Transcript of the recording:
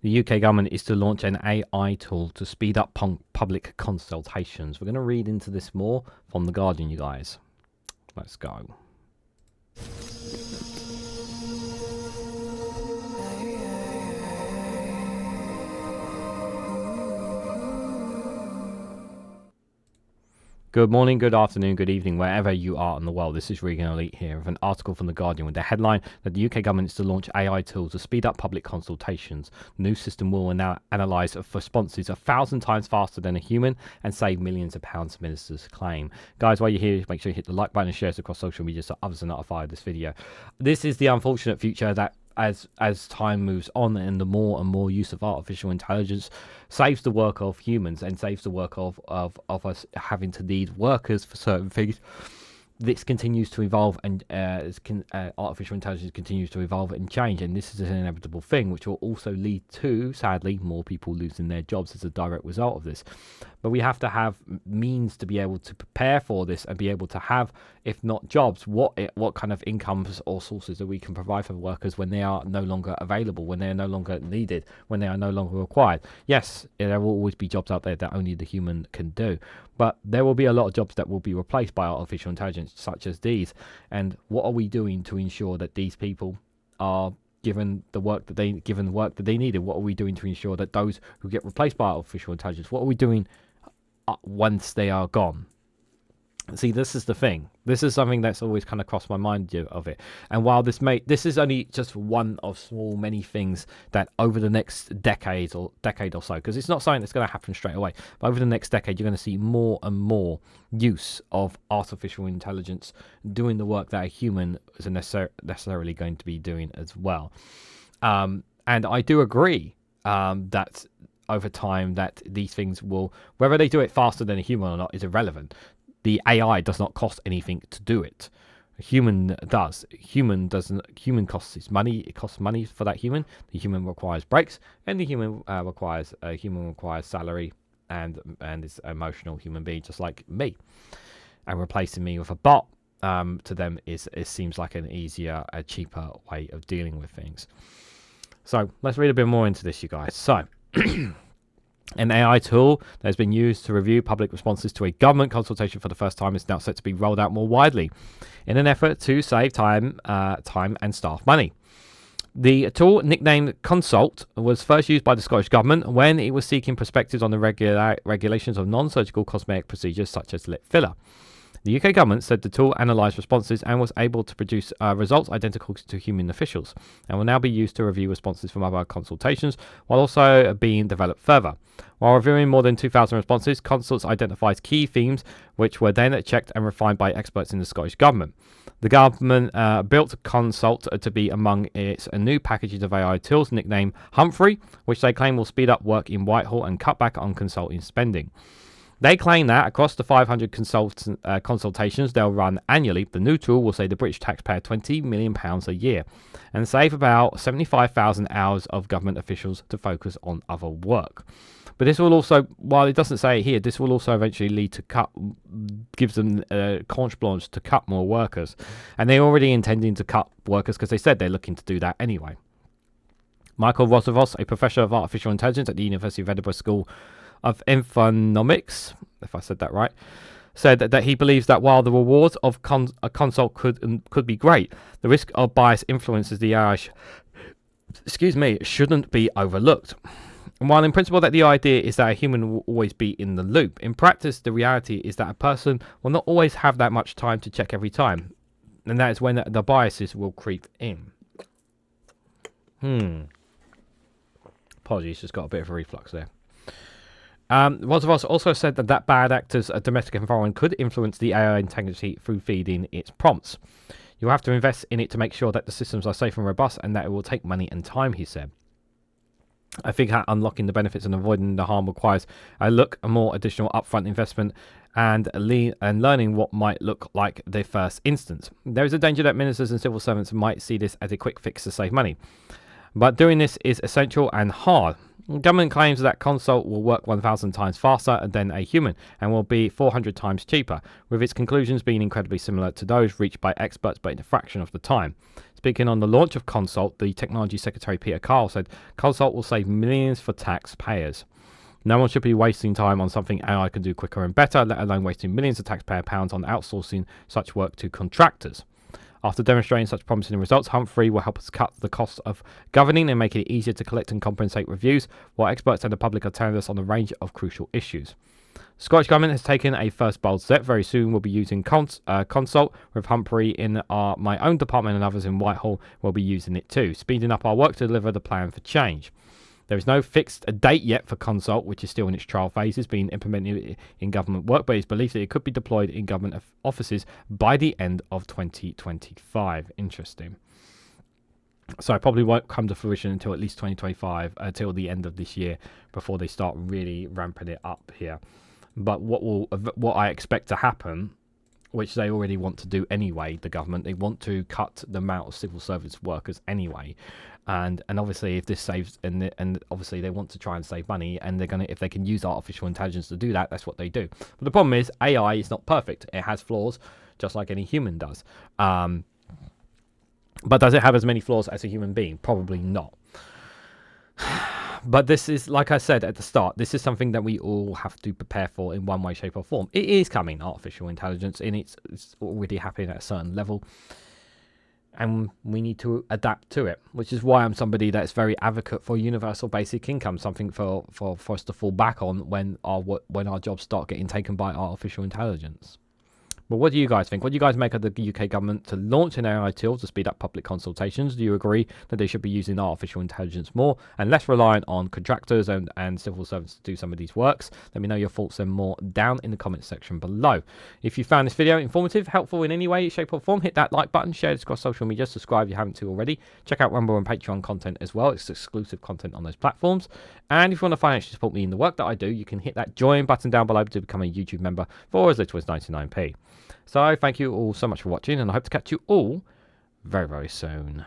The UK government is to launch an AI tool to speed up public consultations. We're going to read into this more from The Guardian, you guys. Let's go. Good morning, good afternoon, good evening, wherever you are in the world. This is Reganelite here with an article from The Guardian with the headline that the UK government is to launch AI tools to speed up public consultations. The new system will now analyse responses 1,000 times faster than a human and save millions of pounds, ministers claim. Guys, while you're here, make sure you hit the like button and share us across social media so others are notified of this video. This is the unfortunate future that as time moves on and the more and more use of artificial intelligence saves the work of humans and saves the work of us having to need workers for certain things. This continues to evolve, and artificial intelligence continues to evolve and change, and this is an inevitable thing which will also lead to, sadly, more people losing their jobs as a direct result of this. But we have to have means to be able to prepare for this and be able to have, if not jobs, what kind of incomes or sources that we can provide for workers when they are no longer available, when they are no longer needed, when they are no longer required. Yes, there will always be jobs out there that only the human can do, but there will be a lot of jobs that will be replaced by artificial intelligence, such as these. And what are we doing to ensure that these people are given the work that they needed? What are we doing to ensure that those who get replaced by artificial intelligence, what are we doing once they are gone? See, this is the thing. This is something that's always kind of crossed my mind of it. And while this is only just one of many things that over the next decade or so, because it's not something that's going to happen straight away, but over the next decade, you're going to see more and more use of artificial intelligence doing the work that a human is necessarily going to be doing as well. And I do agree that over time that these things will, whether they do it faster than a human or not, is irrelevant. The AI does not cost anything to do it. A human does. Human doesn't. Human costs money. It costs money for that human. The human requires breaks, and the human requires salary and is an emotional human being just like me. And replacing me with a bot to them it seems like an easier, a cheaper way of dealing with things. So let's read a bit more into this, you guys. So. An AI tool that has been used to review public responses to a government consultation for the first time is now set to be rolled out more widely in an effort to save time and staff money. The tool, nicknamed Consult, was first used by the Scottish Government when it was seeking perspectives on the regulations of non-surgical cosmetic procedures such as lip filler. The UK government said the tool analysed responses and was able to produce results identical to human officials, and will now be used to review responses from other consultations while also being developed further. While reviewing more than 2,000 responses, Consult identifies key themes which were then checked and refined by experts in the Scottish Government. The government built Consult to be among its new packages of AI tools nicknamed Humphrey, which they claim will speed up work in Whitehall and cut back on consulting spending. They claim that across the 500 consultations they'll run annually, the new tool will save the British taxpayer £20 million a year and save about 75,000 hours of government officials to focus on other work. But this will also, while it doesn't say it here, this will also eventually lead to gives them carte blanche to cut more workers. And they're already intending to cut workers because they said they're looking to do that anyway. Michael Rovatsos, a professor of artificial intelligence at the University of Edinburgh School of Informatics, if I said that right, said that he believes that while the rewards of a consult could be great, the risk of bias influences the AI shouldn't be overlooked. And while in principle that the idea is that a human will always be in the loop, in practice the reality is that a person will not always have that much time to check every time, and that is when the biases will creep in. Apologies, just got a bit of a reflux there. Rovatsos also said that bad actors' domestic environment could influence the AI integrity through feeding its prompts. You'll have to invest in it to make sure that the systems are safe and robust, and that it will take money and time, he said. I think that unlocking the benefits and avoiding the harm requires a more additional upfront investment and learning what might look like the first instance. There is a danger that ministers and civil servants might see this as a quick fix to save money. But doing this is essential and hard. Government claims that Consult will work 1,000 times faster than a human and will be 400 times cheaper, with its conclusions being incredibly similar to those reached by experts but in a fraction of the time. Speaking on the launch of Consult, the Technology Secretary Peter Carl said Consult will save millions for taxpayers. No one should be wasting time on something AI can do quicker and better, let alone wasting millions of taxpayer pounds on outsourcing such work to contractors. After demonstrating such promising results, Humphrey will help us cut the cost of governing and make it easier to collect and compensate reviews, while experts and the public are telling us on a range of crucial issues. The Scottish Government has taken a first bold step. Very soon we'll be using Consult with Humphrey in my own department, and others in Whitehall will be using it too, speeding up our work to deliver the plan for change. There is no fixed date yet for Consult, which is still in its trial phases, being implemented in government work, but it's believed that it could be deployed in government offices by the end of 2025. Interesting. So it probably won't come to fruition until at least 2025, until the end of this year, before they start really ramping it up here. But what I expect to happen, which they already want to do anyway, the government, they want to cut the amount of civil service workers anyway. And obviously, if this saves, and obviously they want to try and save money, and they're gonna, if they can use artificial intelligence to do that, that's what they do. But the problem is, AI is not perfect. It has flaws, just like any human does. But does it have as many flaws as a human being? Probably not. But this is, like I said at the start, this is something that we all have to prepare for in one way, shape, or form. It is coming, artificial intelligence, and it's already happening at a certain level. And we need to adapt to it, which is why I'm somebody that's very advocate for universal basic income, something for us to fall back on when our jobs start getting taken by artificial intelligence. But what do you guys think? What do you guys make of the UK government to launch an AI tool to speed up public consultations? Do you agree that they should be using artificial intelligence more and less reliant on contractors and civil servants to do some of these works? Let me know your thoughts and more down in the comments section below. If you found this video informative, helpful in any way, shape or form, hit that like button, share this across social media, subscribe if you haven't already. Check out Rumble and Patreon content as well. It's exclusive content on those platforms. And if you want to financially support me in the work that I do, you can hit that join button down below to become a YouTube member for as little as 99p. So thank you all so much for watching, and I hope to catch you all very, very soon.